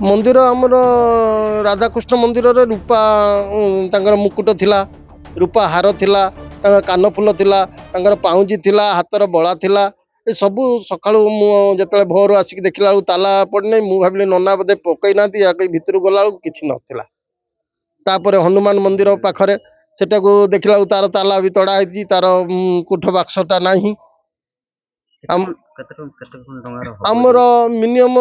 मंदिर आमर राधाकृष्ण मंदिर रूपा तांकर मुकुट थिला, रूपा हार थिला, कान फुल थिला, तांकर पाउंजी थिला, हातर बळा थिला। ए सबू सकाळू जेतले भोर आसिक देखला बेलू ताला पड़ने मु भाबिली नना बोधे पकई नांती या भितर गला बेलू किछि नथिला। तापर हनुमान मंदिर पाखरे सेटाको देखला बेलू तार ताला भी तड़ा हैछि, तार कुठ बाक्सटा नाही। आमर मिनिमम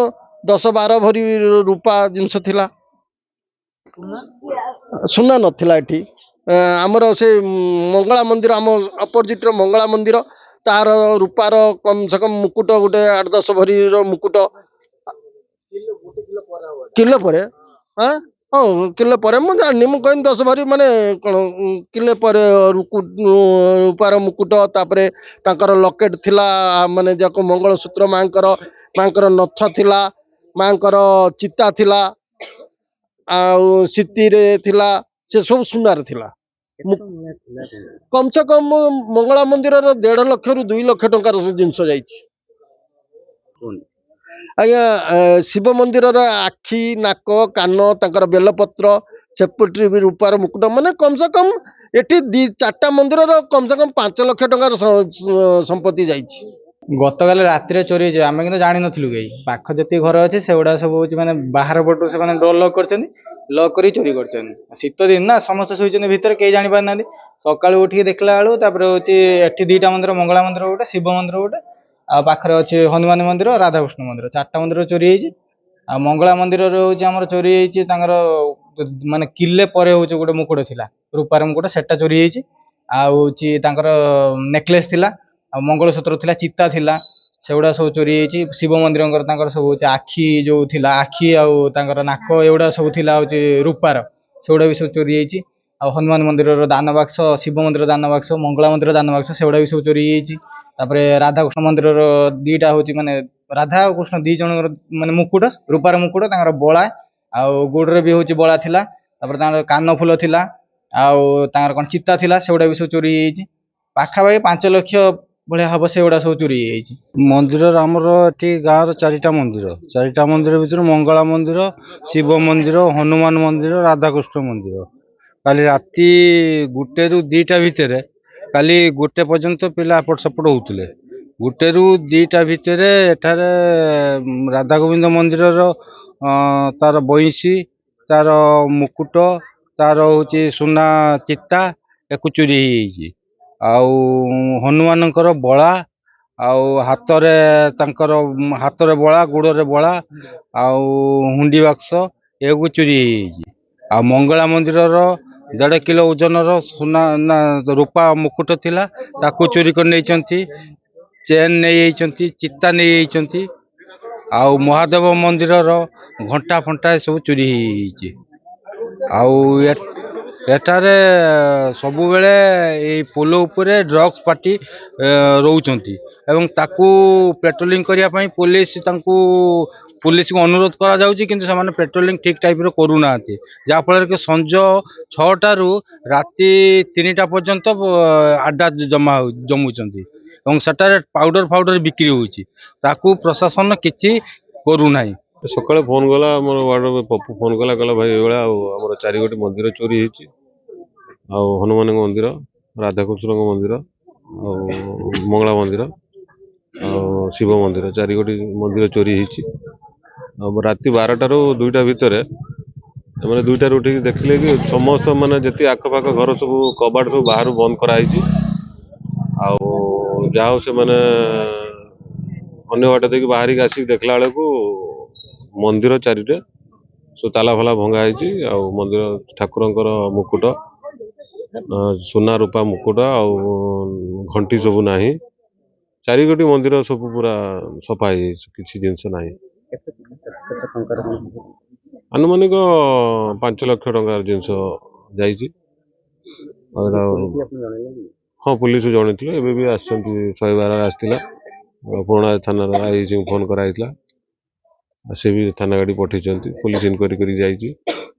10-12 भरी रूपा जिनस थिला, सुना नथिला एठी। आमर से मंगला मंदिर आम अपोजिट मंगला मंदिर तार रूपार कम से कम मुकुट गोटे 8-10 भरी मुकुट किलो पर। हाँ हाँ किलो पर मुझे जानी मुझे कहनी 10 भरी माने कौन किले पर रूपार मुकुट तापरे तांकर लकेट थिला माने जाको मंगलसूत्र मांकर नथ थिला, मांकर चिता थिला, आउ सिटी रे थिला, से सब सुनार थिला। कम से कम मंगला मंदिर 1.5 लाख रु 2 लाख टंकार जिनस जाइछि। आज्ञा शिव मंदिर आखि नाक कान तांकर बेलपत्र सेपट्री भी रूपार मुकुट माने कम से कम एटी 4टा मंदिर कम से कम 5 लाख टंकार संपत्ति जाइछि। गतकाल राति चोरी होइছে आमे किंतु जानि नथिलु गई पाख जति घर अछि सेगुडा सब होछि माने बाहर पटु से माने डोर लॉक करछन, लॉक करी चोरी करछन। शीत दिन ना समस्त सोइछन भीतर के जानि पार नांदी। सकाळू उठी देखला आलू तापर होछि एठी 2टा मंदिर मंगला मंदिर गोटे शिव मंदिर गोटे आ पाखरे अछि हनुमान मंदिर राधाकृष्ण मंदिर 4टा मंदिर चोरी होइछि। आ मंगला मंदिर रे होछि हमर चोरी होइछि तांगर माने किले परे होछि गोटे मुकुट थिला रूपार मुकुट सेटा चोरी होइछि। आ होछि तांकर नेकलेस थिला आ मंगलसूत्र थिला चिता थिला सेगुडा सब चोरी होइछि। शिव मंदिर तांकर सब होछि आखि जो थिला आखि आ तांकर नाक एगुडा सब थिला होछि रूपार सेगुडा भी सब चोरी होइछि। आ हनुमान मंदिर दान बाक्स शिव मंदिर दान बाक्स मंगला मंदिर दान बाक्स सेगुडा भी सब चोरी होइछि। तापरे राधाकृष्ण मंदिर 2टा होछि माने राधा और कृष्ण 2 जन माने मुकुट रूपार मुकुट तांकर बळा आ गोडरे भी होछि बळा थिला तापर तांकर कान फुल थिला आ तांकर कोन चिता थिला सेगुडा भी सब चोरी होइछि। पाखा भाई 5 लाख भले हम सेगुडा सब चोरी होइछि। मंदिर आमर एटी गाँव 4टा मंदिर भीतर मंगला मंदिर शिव मंदिर हनुमान मंदिर राधाकृष्ण मंदिर काली राति 1 ରୁ 2ଟା भितर काली 1 पर्यंत पिला एपट सेपट होते 1 ରୁ 2ଟା भितर एठारे राधा गोविंद मंदिर तार बईसी तार मुकुट तार हूँ सुना चिता एक चोरी आउ हनुमान बड़ा आउ हातरे तांकर हातरे बड़ा गोड़े बड़ा आउ हुंडी बाक्स एगु चोरी आ मंगला मंदिर 1.5 किलो ओजन सुना ना रूपा मुकुट थिला ताकू चोरी कर नहीं चेन नहीं चिता नहीं आउ महादेव मंदिर घंटा फंटा सब चोरी आउ एठारे सबु बेले ए पोलो उपरे ड्रग्स पार्टी रोचंती एवं ताकू पेट्रोलिंग करिया पई पुलिस को अनुरोध करा जाउची किंतु सामान्य पेट्रोलिंग ठीक टाइप रो करू नाती जा फल के संज 6टा रु राति 3टा पर्यंत आड्डा जमुचंती एवं सटारे पाउडर फाउडर बिक्री होउची ताकू प्रशासन किछि करू नाही। सकाଳେ फोन गला आम वार्ड पप्पू फोन कला कहला भाई एभा आम 4 गोटी मंदिर चोरी होती हनुमान मंदिर राधाकृष्ण मंदिर मंगला मंदिर शिव मंदिर 4 गोटी मंदिर चोरी होती राति 12टा ରୁ 2ଟା भितर मैंने 2टा ରୁ उठिक देखिले कि समस्त माने जति आखपाख घर सब कबाट सब बाहर बंद कराई जाओ से मैंने अन्य बाटे देखिए बाहर के आसिक देखला बेलू मंदिर चारिटे सब ताला फाला भंगा है मंदिर ठाकुरंकर मुकुट सुना रूपा मुकुट घंटी सब ना 4 गोटी मंदिर सब पूरा सफा किसी जिनस ना आनुमानिक 5 लाख टंकार जिनस जाइए। हाँ पुलिस जन एवं भी आसती 112 आसला पुराणा थाना आई फोन कराई से भी थाना गाड़ी पठे पुलिस इनक्वारी कर